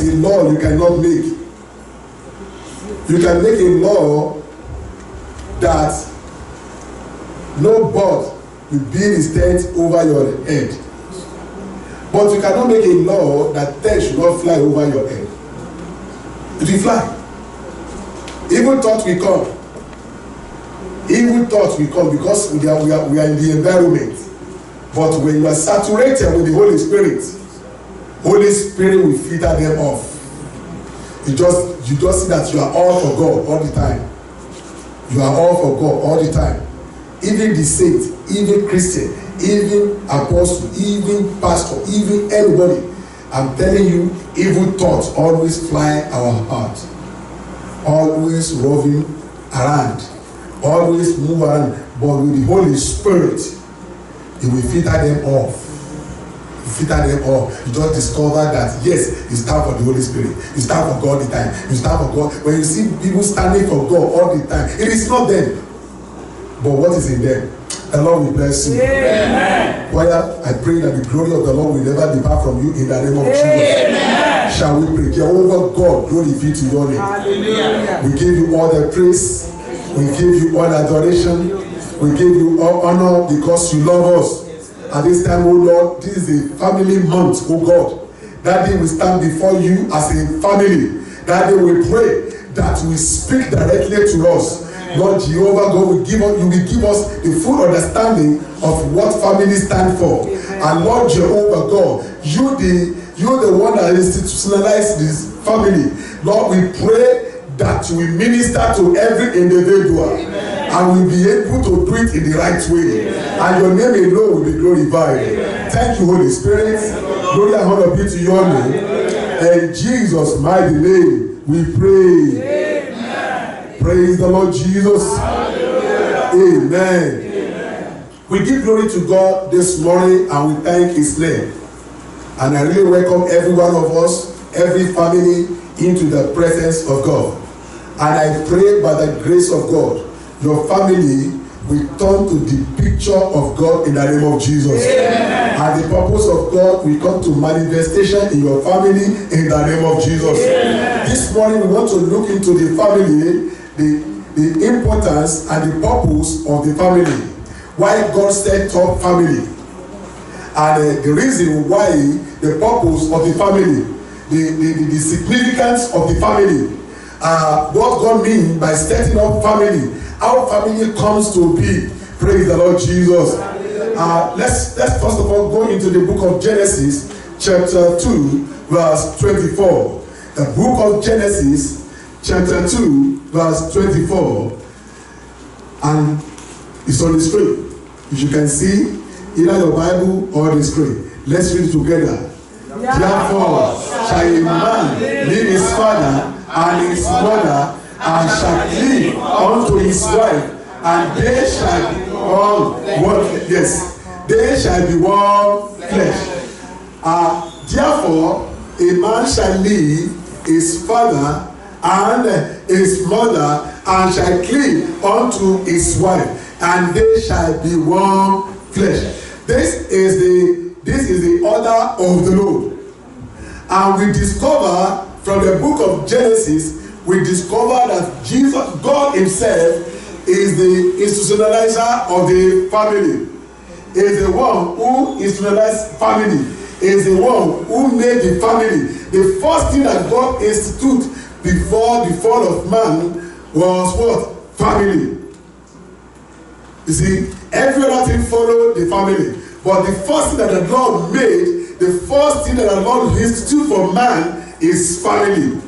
a law you cannot make. You can make a law that no bird will build his tent over your head. But you cannot make a law that tent should not fly over your head. It will fly. Evil thoughts will come. Evil thoughts will come because we are in the environment. But when you are saturated with the Holy Spirit will filter them off. You just see that you are all for God all the time. You are all for God all the time. Even the saint, even Christian, even apostle, even pastor, even anybody. I'm telling you, evil thoughts always fly our heart. Always roving around. Always move around. But with the Holy Spirit, it will filter them off. Filter them off. You just discover that yes, it's time for the Holy Spirit. It's time for God all the time. It's time for God. When you see people standing for God all the time, it is not them. But what is in them? The Lord will bless you. Amen. Father, I pray that the glory of the Lord will never depart from you in the name of Jesus. Amen. Shall we pray? Jehovah God, glory be to your name. Hallelujah. We give you all the praise. We give you all adoration. We give you all honor because you love us. At this time, oh Lord, this is a family month, oh God. That day we stand before you as a family. That day we pray that we speak directly to us. Lord Jehovah God, you will give us the full understanding of what family stand for. And Lord Jehovah God, you're the one that institutionalized this family. Lord, we pray that we minister to every individual. And we'll be able to do it in the right way. And your name alone will be glorified. Thank you, Holy Spirit. Glory and honor be to your name. In Jesus' mighty name, we pray. Praise the Lord Jesus. Amen. We give glory to God this morning and we thank his name. And I really welcome every one of us, every family, into the presence of God. And I pray by the grace of God, your family will turn to the picture of God in the name of Jesus. Amen. And the purpose of God will come to manifestation in your family in the name of Jesus. Amen. This morning we want to look into the family, the importance and the purpose of the family. Why God set up family. And the reason why, the purpose of the family, the significance of the family. What God means by setting up family. How family comes to be. Praise the Lord Jesus. Let's first of all go into the book of Genesis, chapter 2, verse 24. The book of Genesis, chapter 2, verse 24. And it's on the screen. If you can see, either your Bible or the screen. Let's read it together. Therefore shall a man leave his father and his mother, and shall cleave unto his wife, and they shall be one. Yes, they shall be one flesh. Therefore, a man shall leave his father and his mother, and shall cleave unto his wife, and they shall be one flesh. This is the order of the Lord, and we discover from the book of Genesis. We discover that Jesus, God himself, is the institutionalizer of the family. Is the one who institutionalized family. Is the one who made the family. The first thing that God instituted before the fall of man was what? Family. You see, every other thing followed the family. But the first thing that the Lord made, the first thing that the Lord instituted for man is family.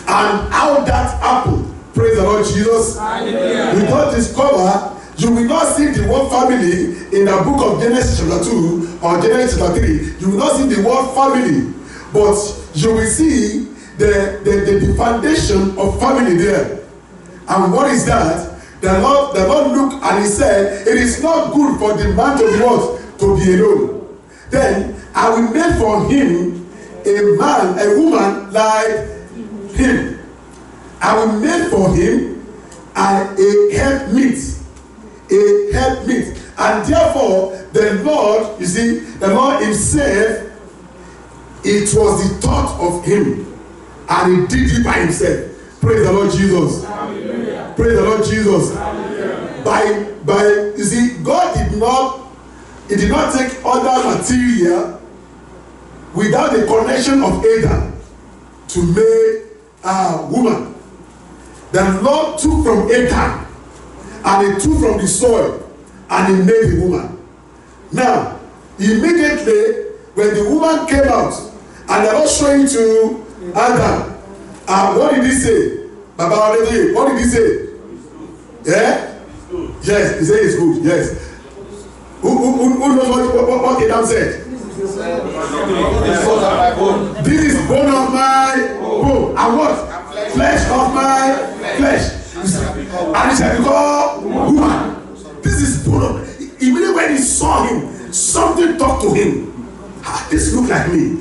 And how that happened, praise the Lord Jesus. Hallelujah. We don't discover, you will not see the word family in the book of Genesis chapter 2 or Genesis chapter 3. You will not see the word family, but you will see the foundation of family there. And what is that? The Lord looked and he said, it is not good for the man to be what? To be alone. Then I will make for him a woman like him. I will make for him a helpmeet. And therefore, the Lord, you see, the Lord himself It was the thought of him, and he did it by himself. Praise the Lord Jesus. Hallelujah. Praise the Lord Jesus. Hallelujah. You see, God did not take other material without the connection of Adam to make a woman. The Lord took from Adam, and he took from the soil, and he made the woman. Now, immediately when the woman came out, and the Lord showed it to Adam, what did he say? Baba, what did he say? Yeah? Yes, he said it's good. Yes. Who knows what Adam said? This is bone of my bone, and what? Flesh of my flesh. And he shall be called woman. This is bone of. Immediately when he saw him, something talked to him. This look like me.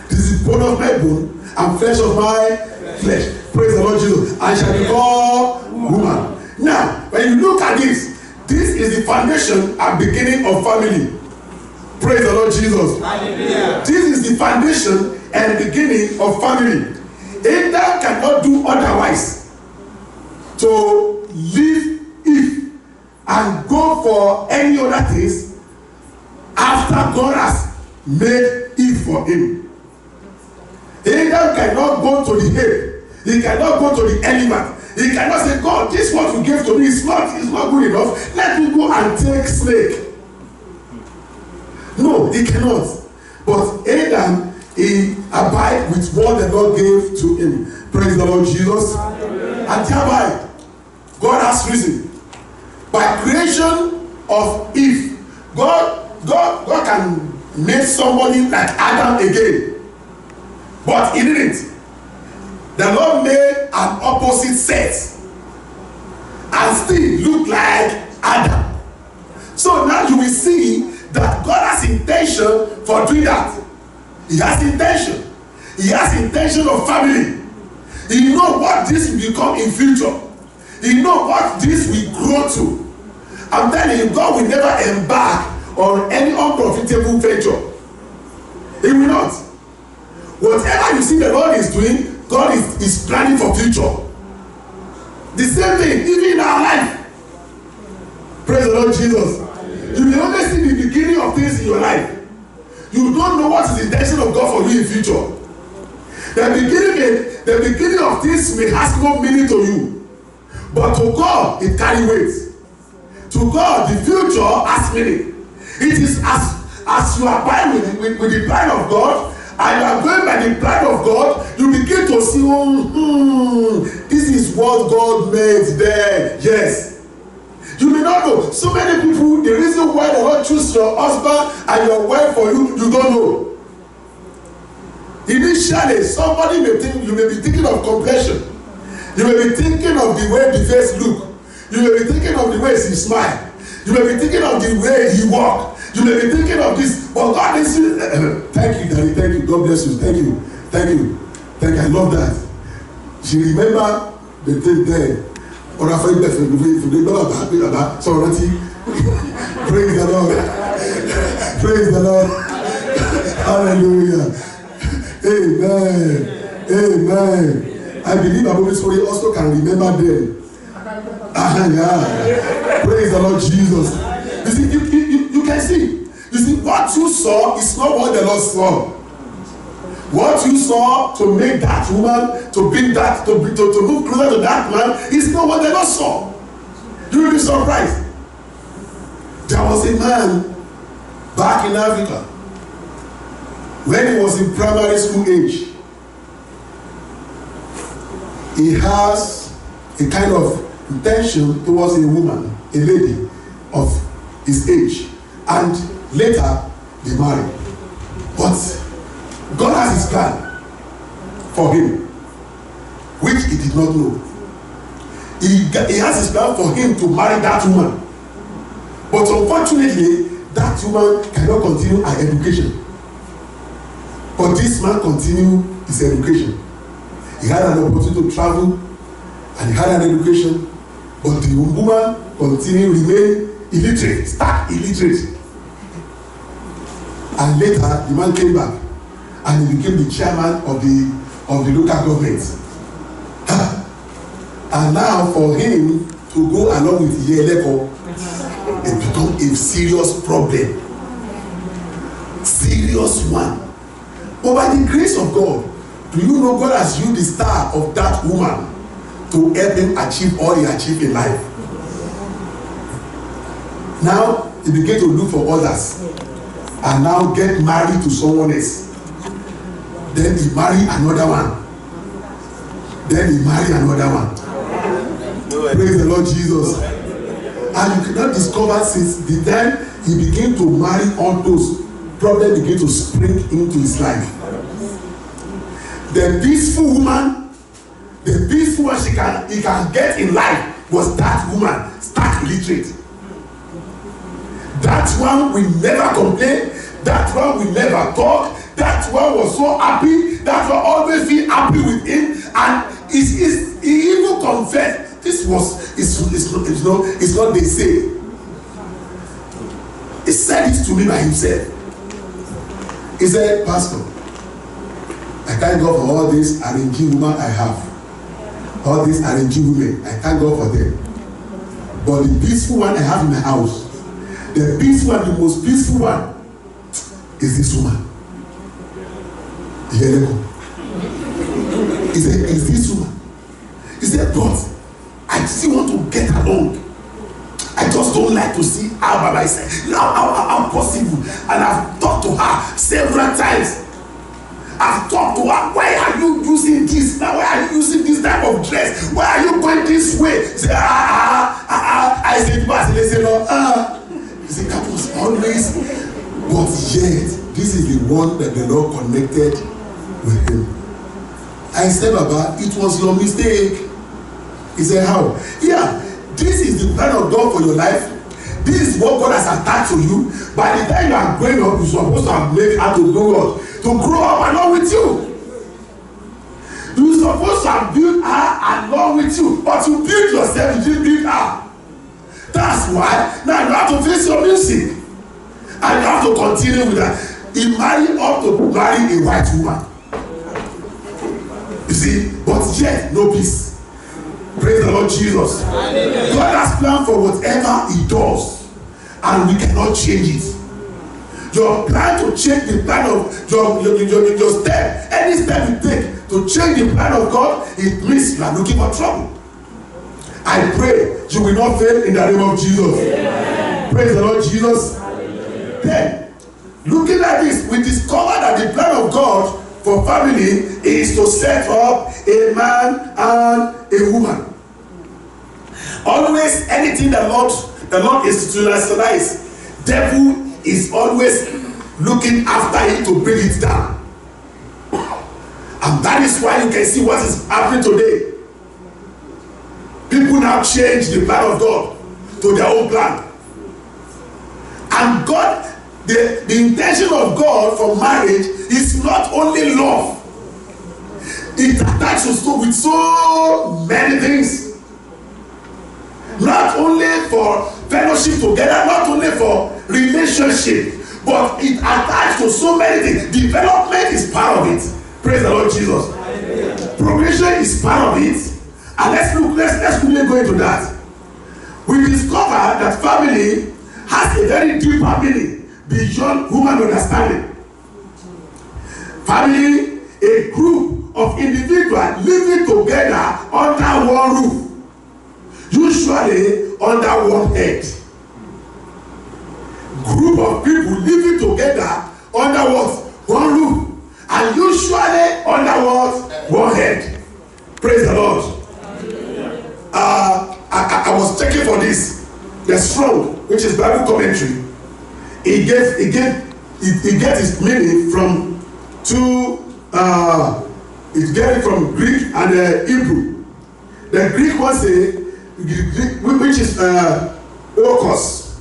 This is bone of my bone and flesh of my flesh. Praise the Lord Jesus. And shall be called woman. Now, when you look at this is the foundation and beginning of family. Praise the Lord Jesus. Hallelujah. This is the foundation and beginning of family. Adam cannot do otherwise to leave Eve and go for any other things after God has made Eve for him. Adam cannot go to the ape. He cannot go to the elephant. He cannot say, God, this what you gave to me is not good enough. Let me go and take snake. No, he cannot. But Adam, he abide with what the Lord gave to him. Praise the Lord Jesus. And thereby, God has reason. By creation of Eve, God can make somebody like Adam again. But he didn't. The Lord made an opposite sex and still look like Adam. So now you will see that God has intention for doing that. He has intention. He has intention of family. He knows what this will become in future. He knows what this will grow to. I'm telling you, God will never embark on any unprofitable venture. He will not. Whatever you see the Lord is doing, God is planning for future. The same thing, even in our life. Praise the Lord Jesus. You will only see the beginning of things in your life. You don't know what is the intention of God for you in future. The beginning of things may have no meaning to you, but to God it carry weight. To God the future has meaning. It is as you abide with the plan of God, and you are going by the plan of God, you begin to see, this is what God made there. Yes. You may not know. So many people, the reason why the Lord choose your husband and your wife for you, you don't know. Initially, somebody may think, you may be thinking of complexion. You may be thinking of the way the face look. You may be thinking of the way he smile. You may be thinking of the way he walk. You may be thinking of this, but God is thank you, Daddy, thank you, God bless you, thank you, thank you, thank you, I love that. She remember the thing there. Or I find that for the so praise the Lord, praise the Lord, hallelujah, amen, amen. I believe our Holy Spirit also can remember them. Yeah. Praise the Lord Jesus. You see, you can see. You see, what you saw is not what the Lord saw. What you saw to make that woman, to bring that, to move closer to that man, is not what the Lord saw. You will be surprised. There was a man back in Africa when he was in primary school age. He has a kind of intention towards a woman, a lady of his age, and later they married. But God has his plan for him, which he did not know. He has his plan for him to marry that woman. But unfortunately, that woman cannot continue her education. But this man continued his education. He had an opportunity to travel, and he had an education, but the woman continued to remain illiterate, stark illiterate. And later, the man came back and he became the chairman of the local government. And now for him to go along with Yeleko, it become a serious problem. Serious one. But by the grace of God, do you know God has used the star of that woman to help him achieve all he achieved in life? Now he began to look for others and now get married to someone else. Then he marry another one. Then he marry another one. Praise the Lord Jesus. And you cannot discover since the time he began to marry all those problems begin to spring into his life. The peaceful woman he can get in life was that woman, stark illiterate. That one will never complain. That one will never talk. That one was so happy. That one always feel happy with him. And he even confessed. This was, it's not they say. He said this to me by himself. He said, Pastor, I thank God for all these arranging women I have. All these arranging women, I thank God for them. But the peaceful one I have in my house, the peaceful one, the most peaceful one, is this woman. He said, is this woman? He said, but I still want to get along. I just don't like to see her by myself. How possible? And I've talked to her several times. I've talked to her. Why are you using this now? Why are you using this type of dress? Why are you going this way? Say, I said, they say, no, He said, that was always, but yet, this is the one that the Lord connected with him. I said, Baba, it was your mistake. He said, how? Yeah, this is the plan of God for your life. This is what God has attached to you. By the time you are growing up, you're supposed to have made her to grow up. To grow up along with you. You're supposed to have built her along with you. But you build yourself, you didn't build her. That's why now you have to face your music. And you have to continue with that. He married up to marry a white woman. You see, but yet no peace. Praise the Lord Jesus. Hallelujah. God has planned for whatever he does, and we cannot change it. Your plan to change the plan of your step, any step you take to change the plan of God, it means you are looking for trouble. I pray you will not fail in the name of Jesus. Amen. Praise the Lord Jesus. Hallelujah. Then, looking at this, we discover that the plan of God for family is to set up a man and a woman. Always anything the Lord institutionalized, devil is always looking after it to bring it down. And that is why you can see what is happening today. People now change the plan of God to their own plan. And God, the intention of God for marriage is not only love. It attaches with so many things. Not only for fellowship together, not only for relationship, but it attached to so many things. Development is part of it. Praise the Lord Jesus. Amen. Progression is part of it. And let's quickly go into that. We discover that family has a very deeper meaning beyond human understanding. Family, a group of individuals living together under one roof, usually under one head. Group of people living together under what? One roof. And usually under what? One head. Praise the Lord. I was checking for this. The Strong, which is Bible commentary, it gets its meaning from it gets it from Greek and Hebrew. The Greek one say, which is Orkos,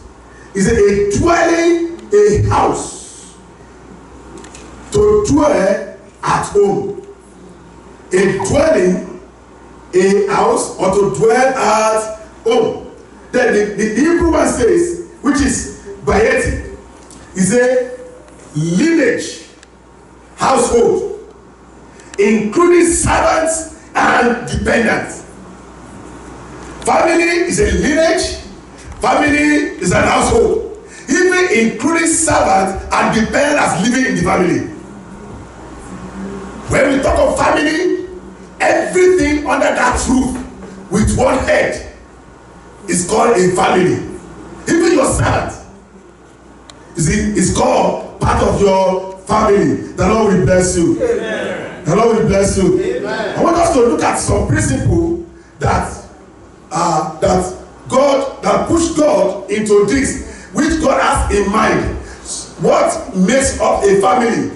is a dwelling, a house, to dwell at home. A dwelling, a house, or to dwell at home. Then the Hebrew one says, which is Bayeti, is a lineage, household, including servants and dependents. Family is a lineage. Family is an household, even including servants and dependents living in the family. When we talk of family, everything under that roof with one head is called a family. Even your servant is called part of your family. The Lord will bless you. Amen. The Lord will bless you. Amen. I want us to look at some principle that push God into this, which God has in mind. What makes up a family?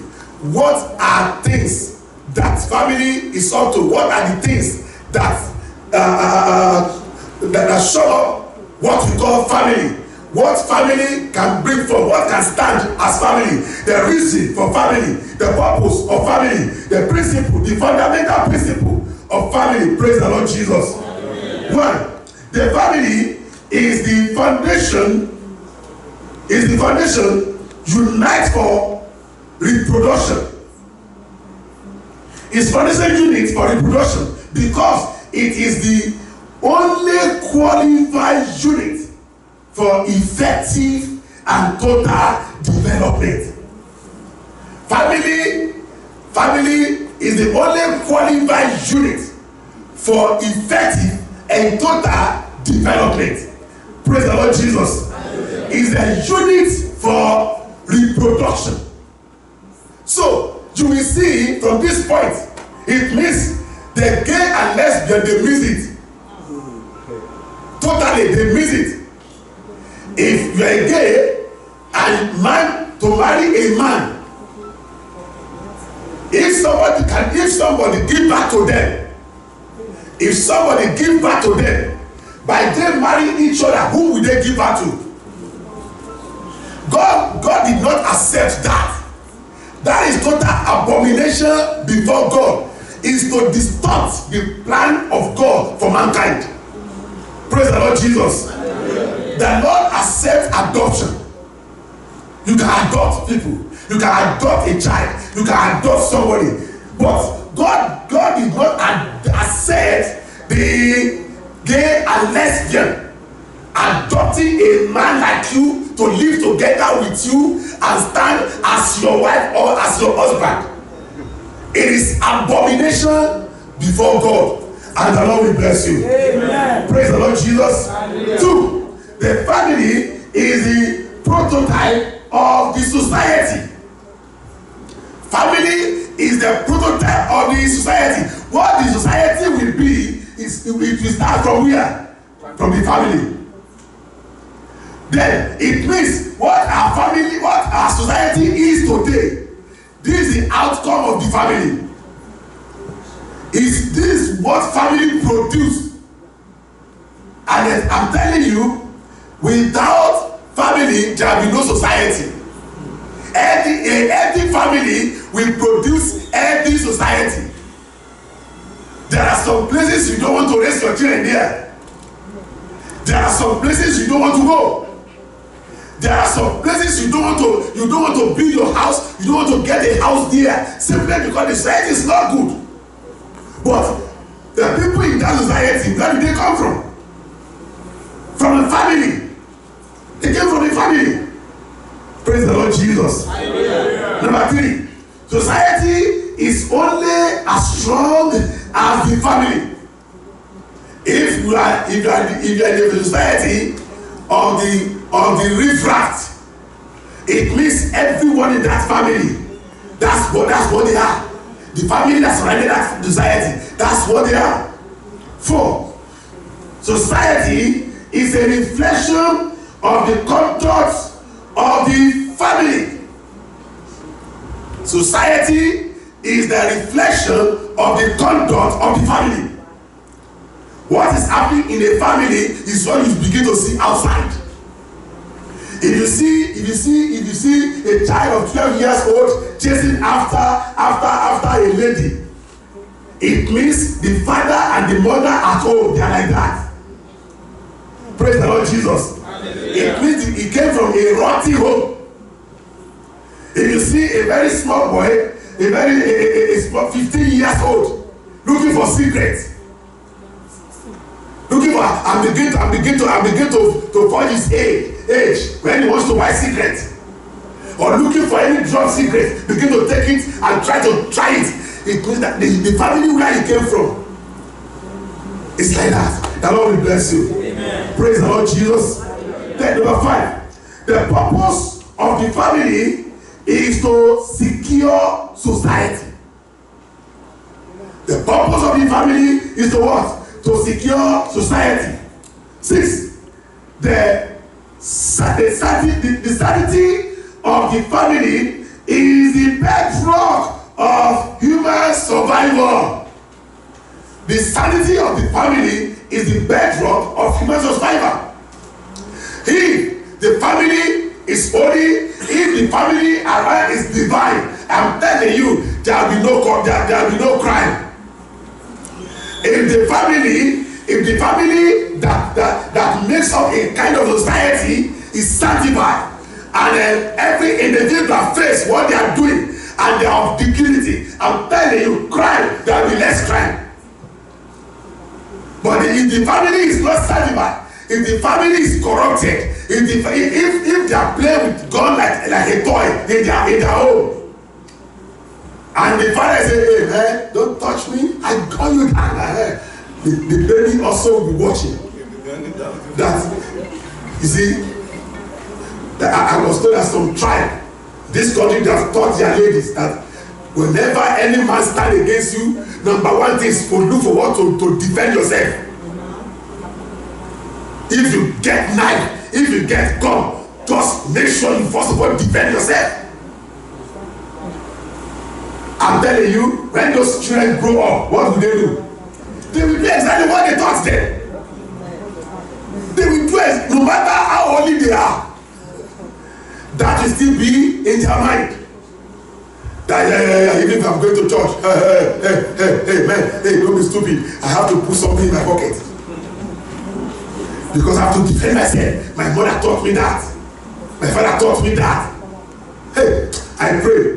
What are things that family is up to? What are the things that show up what we call family? What family can bring forth? What can stand as family? The reason for family, the purpose of family, the principle, the fundamental principle of family. Praise the Lord Jesus. Amen. One, the family is the foundation. Unite for reproduction. It's foundation unit for reproduction because it is the only qualified unit for effective and total development. Family is the only qualified unit for effective and total development. Praise the Lord Jesus. Is a unit for reproduction. So you will see from this point, it means the gay and lesbian, they miss it. Totally, they miss it. If you are a gay and man to marry a man, if somebody give back to them, by them marrying each other, who will they give back to? God did not accept that. That is total abomination before God. Is to distort the plan of God for mankind. Praise the Lord Jesus. The Lord accepts adoption. You can adopt people. You can adopt a child. You can adopt somebody. But God did not accept the gay and lesbian adopting a man like you to live together with you and stand as your wife or as your husband. It is abomination before God, and the Lord will bless you. Amen. Praise the Lord Jesus. Hallelujah. 2, the family is the prototype of the society. Family is the prototype of the society. What the society will be is it will start from where? From the family. Then it means what our society is today. This is the outcome of the family. Is this what family produce? And I'm telling you, without family, there will be no society. Every family will produce every society. There are some places you don't want to raise your children there. There are some places you don't want to go. There are some places you don't want to build your house. You don't want to get a house there simply because the society is not good. But the people in that society, where did they come from? From a family. They came from a family. Praise the Lord Jesus. Hallelujah. Number 3, society is only as strong as the family. If you are in the society of the riffraff, it means everyone in that family, that's what they are. The family that surrounded that society, that's what they are. 4, society is a reflection of the conduct of the family. Society is the reflection of the conduct of the family. What is happening in a family is what you begin to see outside. If you see a child of 12 years old chasing after a lady, it means the father and the mother at home, they are like that. Praise the Lord Jesus. It means he came from a rotten home. If you see a very small boy a small 15 years old, looking for cigarettes. Looking for and begin to forge his age when he wants to buy cigarettes. Or looking for any drug cigarette, begin to take it and try it. It means that the family where he came from. It's like that. The Lord will bless you. Amen. Praise the Lord Jesus. Then number 5. The purpose of the family is to secure society. The purpose of the family is to what? To secure society. 6. The sanity of the family is the bedrock of human survival. The sanity of the family is the bedrock of human survival. If the family is holy, if the family around is divine, I'm telling you, there will be no crime. If the family that makes up a kind of society is sanctified, and every individual face what they are doing, and they are of dignity, I'm telling you, crime, there will be less crime. But if the family is not sanctified, if the family is corrupted, if they are playing with God like a toy in their home, and the father say, hey, don't touch me, I gun you down. The baby also will be watching. That, you see, that I was told that some tribe, this country, they have taught their ladies that whenever any man stand against you, number 1 thing is to look for what to defend yourself. If you get knife, if you get gun, just make sure you first of all defend yourself. I'm telling you, when those children grow up, what will they do? They will do exactly what they taught them. They will do it no matter how holy they are. That will still be in their mind. That even if I'm going to church, hey man, hey, don't be stupid. I have to put something in my pocket because I have to defend myself. My mother taught me that. My father taught me that. Hey, I pray,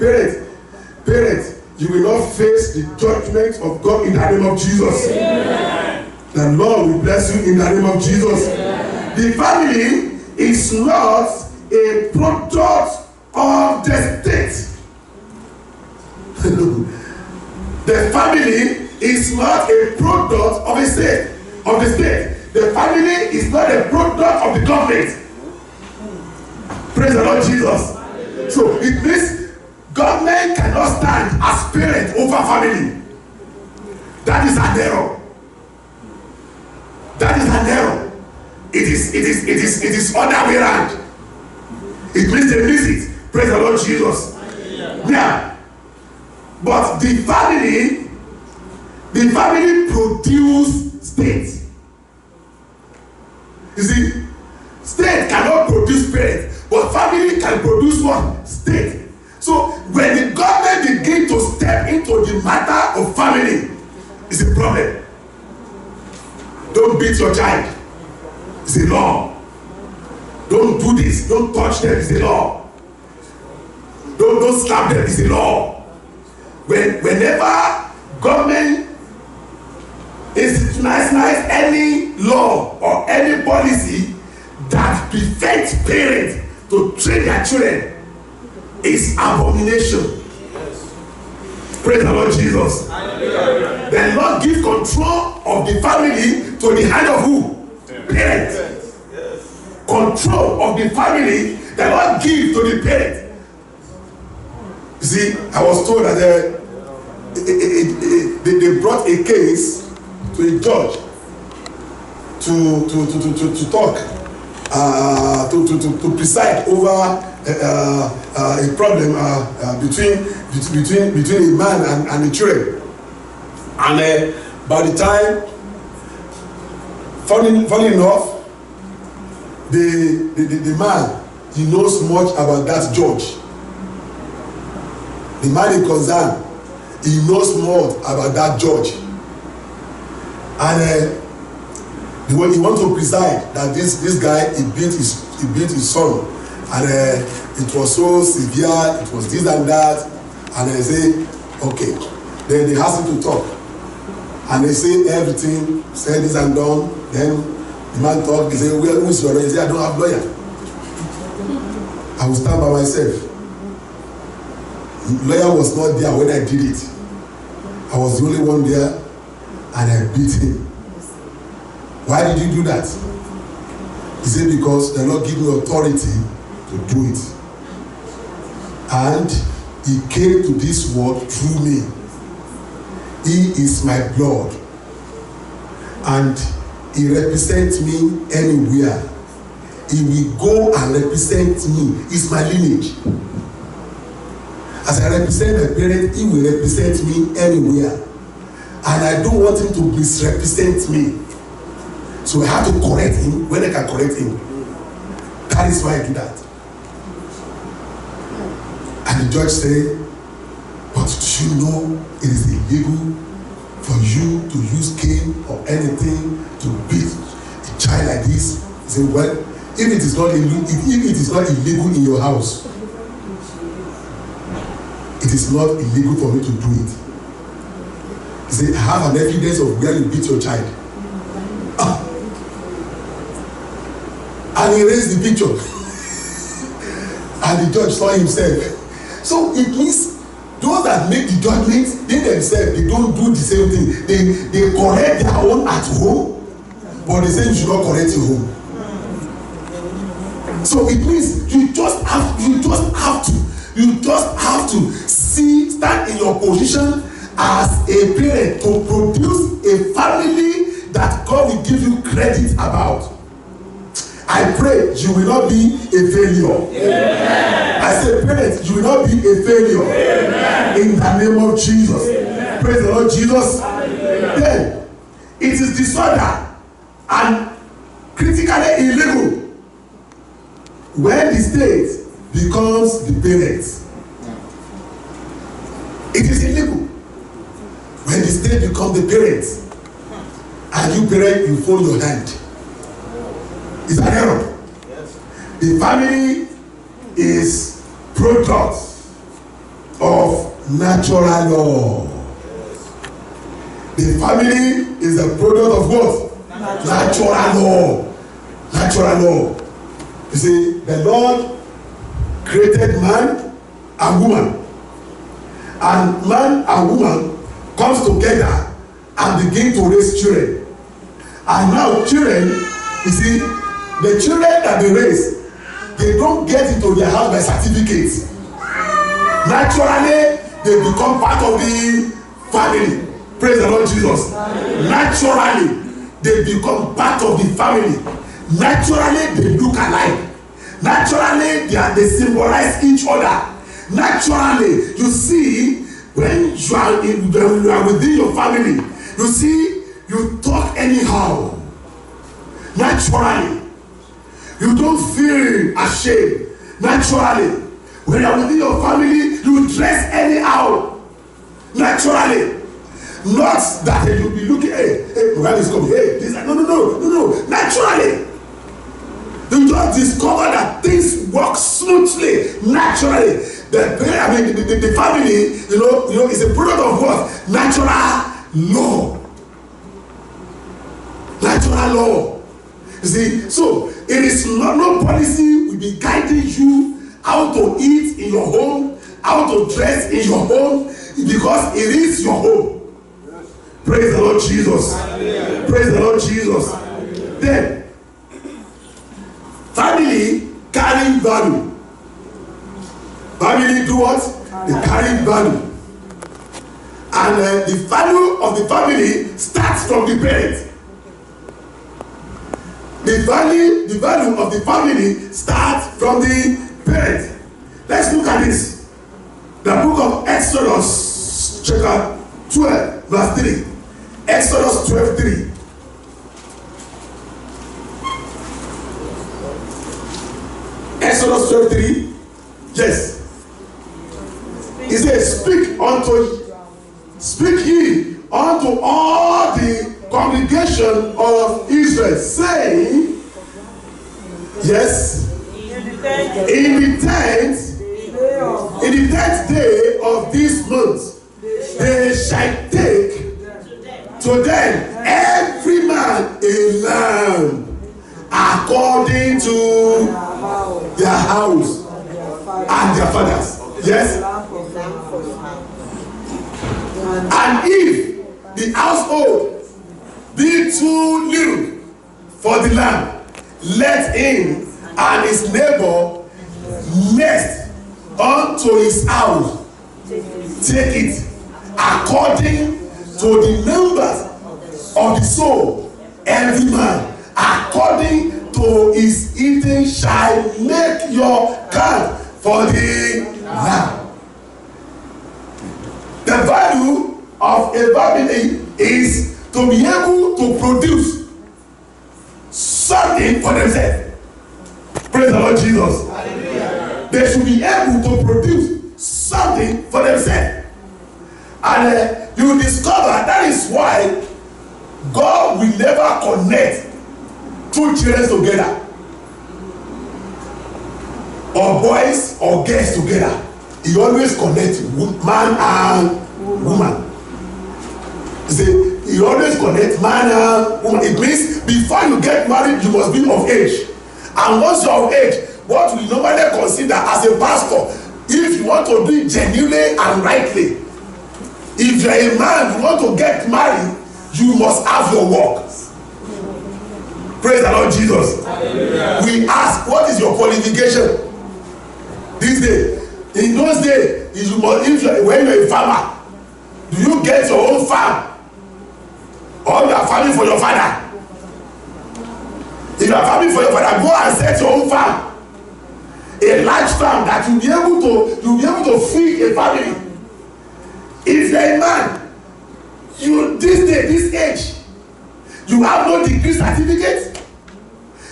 parents, you will not face the judgment of God in the name of Jesus. Amen. The Lord will bless you in the name of Jesus. Amen. The family is not a product of the state. The family is not a product of a state, of the state. The family is not a product of the government. Praise the Lord Jesus. So it means government cannot stand as parent over family. That is an error. That is an error. It is other way around. It means they miss it. Praise the Lord Jesus. Now, but the family produce state. You see, state cannot produce parent, but family can produce what? State. So when the government begin to step into the matter of family, it's a problem. Don't beat your child. It's a law. Don't do this. Don't touch them. It's a law. Don't slap them. It's a law. Whenever government institutionalize any law or any policy that prevents parents to train their children, is abomination. Yes. Praise the Lord Jesus. Hallelujah. The Lord give control of the family to the hand of who? Parents. Yes. Control of the family the Lord give to the parent. You see, I was told that they brought a case to a judge to talk, to preside over a problem between a man and the children. And by the time, funny enough, the man, he knows much about that judge. The man is concerned, he knows more about that judge. And he wants to preside that this guy, he beat his son, and it was so severe, it was this and that, And I say, okay. Then they ask him to talk. And they say everything, said this and done. Then the man talk, he say, well, who is your lawyer? He say, I don't have lawyer. I will stand by myself. The lawyer was not there when I did it. I was the only one there, and I beat him. Why did you do that? He said, because the Lord gave me authority to do it. And he came to this world through me. He is my blood. And he represents me anywhere. He will go and represent me. It's my lineage. As I represent my parents, he will represent me anywhere. And I don't want him to misrepresent me. So I have to correct him when I can correct him. That is why I do that. And the judge said, but do you know it is illegal for you to use cane or anything to beat a child like this? He said, well, if it is not illegal in your house, it is not illegal for me to do it. He said, I have an evidence of where you beat your child. And he raised the picture. And the judge saw himself. So it means those that make the judgment, they themselves, they don't do the same thing. They correct their own at home, but they say you should not correct your home. So it means you just have to stand in your position as a parent to produce a family that God will give you credit about. I pray you will not be a failure. Amen. I say, parents, you will not be a failure. Amen. In the name of Jesus. Amen. Praise the Lord Jesus. Amen. Then, it is disorder and critically illegal when the state becomes the parent. It is illegal when the state becomes the parent, and you parent, you fold your hand. It's an error. Yes. The family is product of natural law. The family is a product of what? Natural law. Natural law. You see, the Lord created man and woman. And man and woman comes together and begin to raise children. And now children, you see, the children that they raise, they don't get into their house by certificates. Naturally, they become part of the family. Praise the Lord Jesus. Naturally, they become part of the family. Naturally, they look alike. Naturally, they symbolize each other. Naturally, you see, when you are within your family, you see, you talk anyhow. Naturally, you don't feel ashamed. Naturally, when you are within your family, you dress anyhow. Naturally, not that you be looking, hey, when is coming, hey, this, no. Naturally, you just discover that things work smoothly. Naturally, the family, you know, is a product of what? Natural law. Natural law. You see, so it is not, no policy will be guiding you how to eat in your home, how to dress in your home, because it is your home. Yes. Praise the Lord Jesus. Hallelujah. Praise the Lord Jesus. Hallelujah. Then, family carrying value. Family do what? They carry value. And the value of the family starts from the parents. The value of the family starts from the parents. Let's look at this. The book of Exodus, chapter 12, verse 3. Exodus 12:3. Exodus 12:3. Yes. He says, speak ye unto all the congregation of Israel, saying, yes, in the tent In the 10th day of this month, they shall take to them every man a lamb according to their house and their fathers. Yes? And if the household be too little for the lamb, let him and his neighbor next unto his house take it according to the numbers of the soul. Every man according to his eating shall make your count for the lamb. The value of a family is to be able to produce something for themselves. Praise the Lord Jesus. Hallelujah. They should be able to produce something for themselves. And you will discover that is why God will never connect two children together, or boys or girls together. He always connects man and woman. He always connects man and woman. It means before you get married, you must be of age. And once you are of age, what we normally consider as a pastor, if you want to do it genuinely and rightly, if you are a man, you want to get married, you must have your work. Praise the Lord Jesus. Hallelujah. We ask, what is your qualification? This day, in those days, when you are a farmer, do you get your own farm? Or you are farming for your father? If you are farming for your father, go and set your own farm. A large farm that you'll be able to feed a family. If you are a man, this age, you have no degree certificate,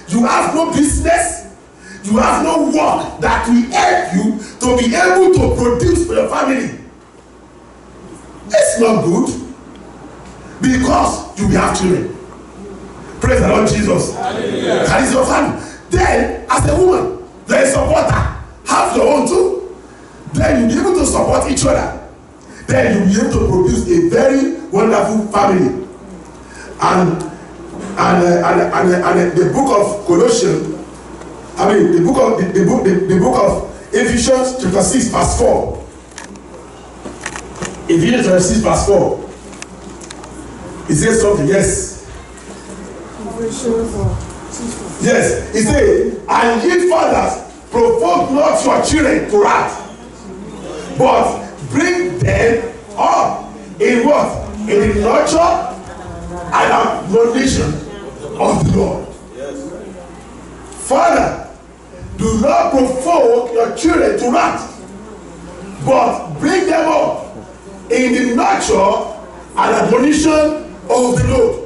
you have no business, you have no work that will help you to be able to produce for your family. It's not good, because you will have children. Praise the Lord Jesus. Hallelujah. That is your family. Then, as a woman, there is supporter. Have your own too. Then you'll be able to support each other. Then you'll be able to produce a very wonderful family. And the book of Colossians, the book of Ephesians chapter 6 verse 4. Ephesians chapter 6 verse 4. It says something, yes. Yes, he said, and ye fathers, provoke not your children to wrath, but bring them up in what? In the nurture and admonition of the Lord. Father, do not provoke your children to wrath, but bring them up in the nurture and admonition of the Lord.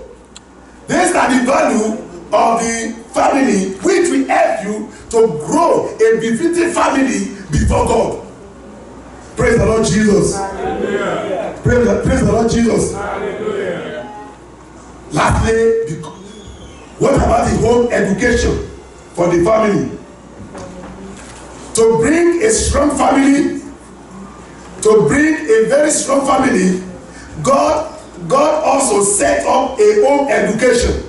These are the value of the family which will help you to grow a befitting family before God. Praise the Lord Jesus. Hallelujah. Praise the Lord Jesus. Hallelujah. Lastly, what about the home education for the family? To bring a strong family, to bring a very strong family, God also set up a home education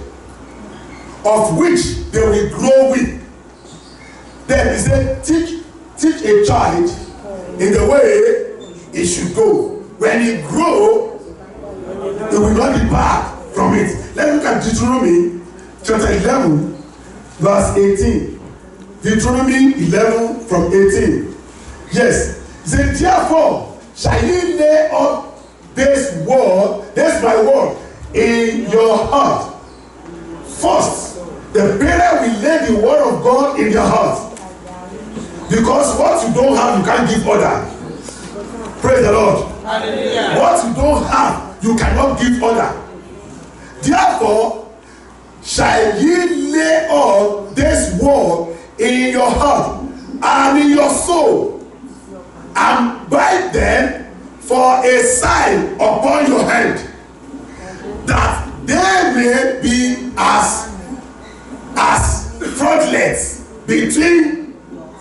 of which they will grow with. Then he said, teach a child in the way he should go. When he grow, he will not depart from it. Let's look at Deuteronomy chapter 11 verse 18. Deuteronomy 11 from 18. Yes. He said, therefore shall ye lay up this my word in your heart. First, the parent will lay the word of God in your heart. Because what you don't have, you can't give other. Praise the Lord. Hallelujah. What you don't have, you cannot give other. Therefore, shall ye lay up this word in your heart and in your soul, and bind them for a sign upon your hand, that they may be as frontlets between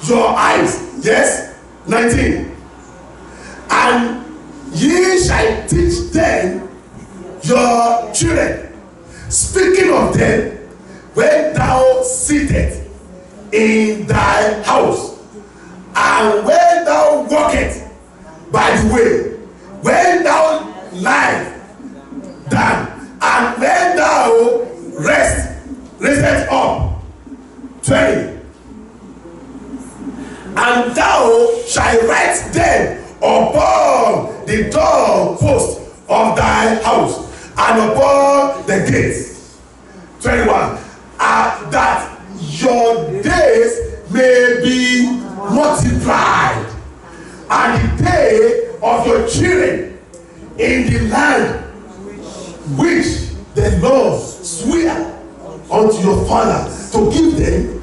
your eyes. Yes, 19. And ye shall teach them your children, speaking of them when thou sittest in thy house, and when thou walkest by the way, when thou liest down, and when thou restest up. 20. And thou shalt write them upon the doorpost of thy house and upon the gates. 21. That your days may be multiplied, and the day of your children in the land which the Lord sware unto your father to give them,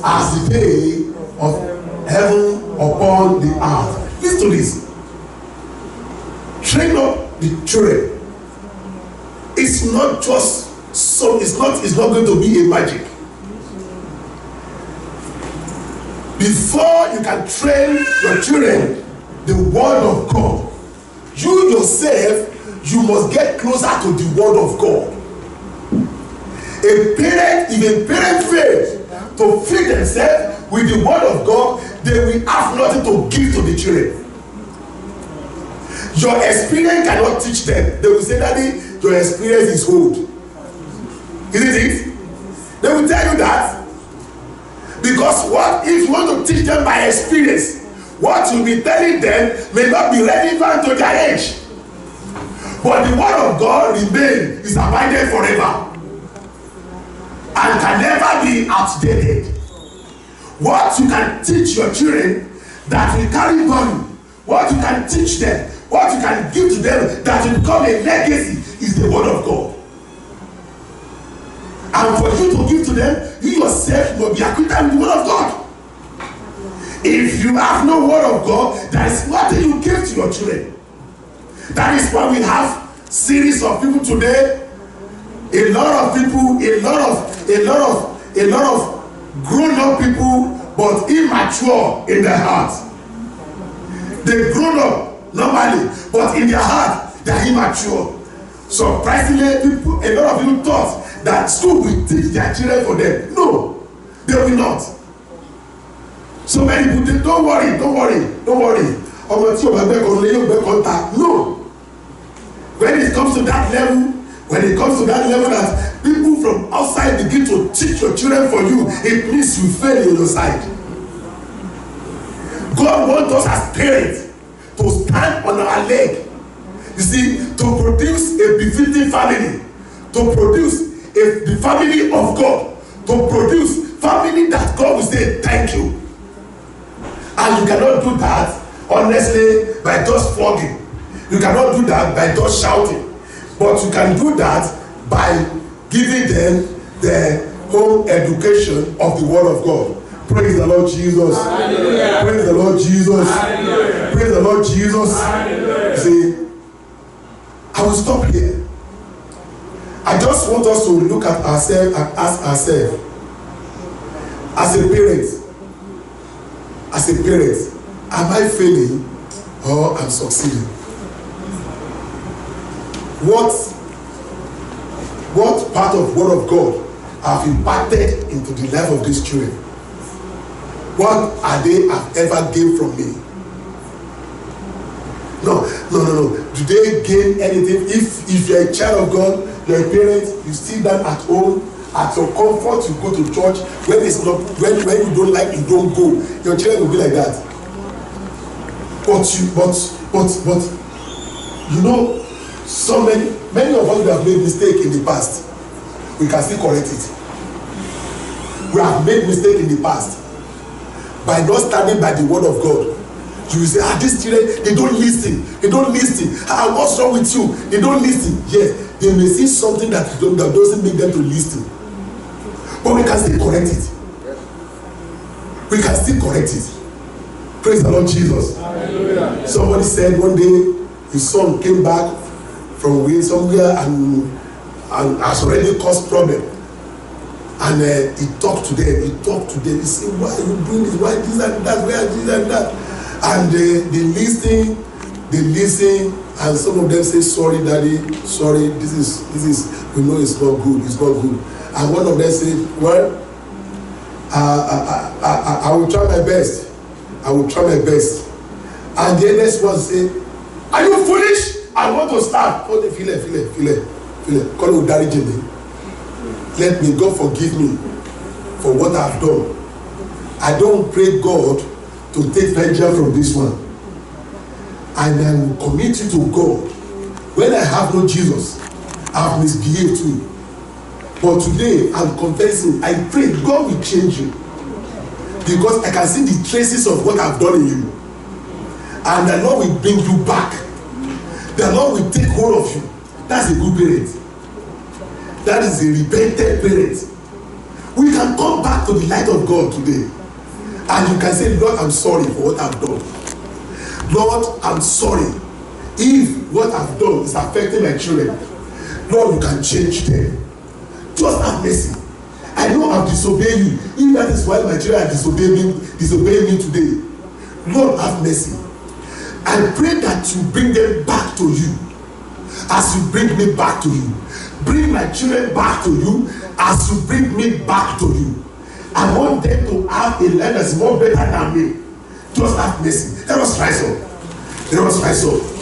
as the day of heaven upon the earth. Listen to this. Train up the children. It's not just so. It's not going to be a magic. Before you can train your children the word of God, you yourself, you must get closer to the word of God. If a parent fails to feed themselves with the word of God, they will have nothing to give to the children. Your experience cannot teach them. They will say, Daddy, your experience is old. Isn't it? They will tell you that. Because what if you want to teach them by experience, what you'll be telling them may not be relevant to their age. But the word of God remains, is abided forever, and can never be outdated. What you can teach your children that will carry value, what you can teach them, what you can give to them that will become a legacy, is the word of God. And for you to give to them, you yourself will be acquainted with the word of God. If you have no word of God, there is nothing you give to your children. That is why we have series of people today. A lot of people, a lot of grown-up people, but immature in their heart. They grown up normally, but in their heart they are immature. Surprisingly, a lot of people thought that school will teach their children for them. No, they will not. So many people say, don't worry. No. When it comes to that level, that people from outside begin to teach your children for you, it means you fail on your side. God wants us as parents to stand on our leg. You see, to produce a befitting family, to produce the family of God, to produce family that God will say thank you. And you cannot do that honestly by just flogging. You cannot do that by just shouting. But you can do that by giving them the home education of the word of God. Praise the Lord Jesus. Hallelujah. Praise the Lord Jesus. Hallelujah. Praise the Lord Jesus. Hallelujah. See, I will stop here. I just want us to look at ourselves and ask ourselves, as a parent, am I failing or am succeeding? What part of word of God have impacted into the life of these children? What are they have ever gained from me? No. Do they gain anything? If you're a child of God, you're a parent, you sit down at home, at your comfort, you go to church. When it's not, when you don't like, you don't go. Your children will be like that. But you know, so many of us have made mistakes in the past. We can still correct it. We have made mistakes in the past by not standing by the word of God. You will say, these children, they don't listen. What's wrong with you? They don't listen. Yes, they may see something that doesn't make them to listen. But we can still correct it. Praise the Lord Jesus. Hallelujah. Somebody said one day his son came back from somewhere and has already caused problem. And he talked to them. He said, why are you doing this? Why this and that? Where this and that? And they listen, and some of them say, sorry, daddy, sorry, this is, we know it's not good, it's not good. And one of them say, well, I will try my best. I will try my best. And the next one say, are you foolish? I want to start. Oh, they feel it. Call it Daddy Jimmy. Let me, God forgive me for what I've done. I don't pray God to take Nigeria from this one. And I will commit you to God. When I have no Jesus, I've misbehaved too. But today, I'm confessing, I pray God will change you. Because I can see the traces of what I've done in you. And the Lord will bring you back. The Lord will take hold of you. That's a good parent. That is a repentant parent. We can come back to the light of God today. And you can say, Lord, I'm sorry for what I've done. Lord, I'm sorry if what I've done is affecting my children. Lord, you can change them. Just have mercy. I know I've disobeyed you. If that is why my children are disobeying me today. Lord, have mercy. I pray that you bring them back to you as you bring me back to you. Bring my children back to you as you bring me back to you. I want them to have a life that's more better than me. Just have mercy. Let us rise up. Let us rise up.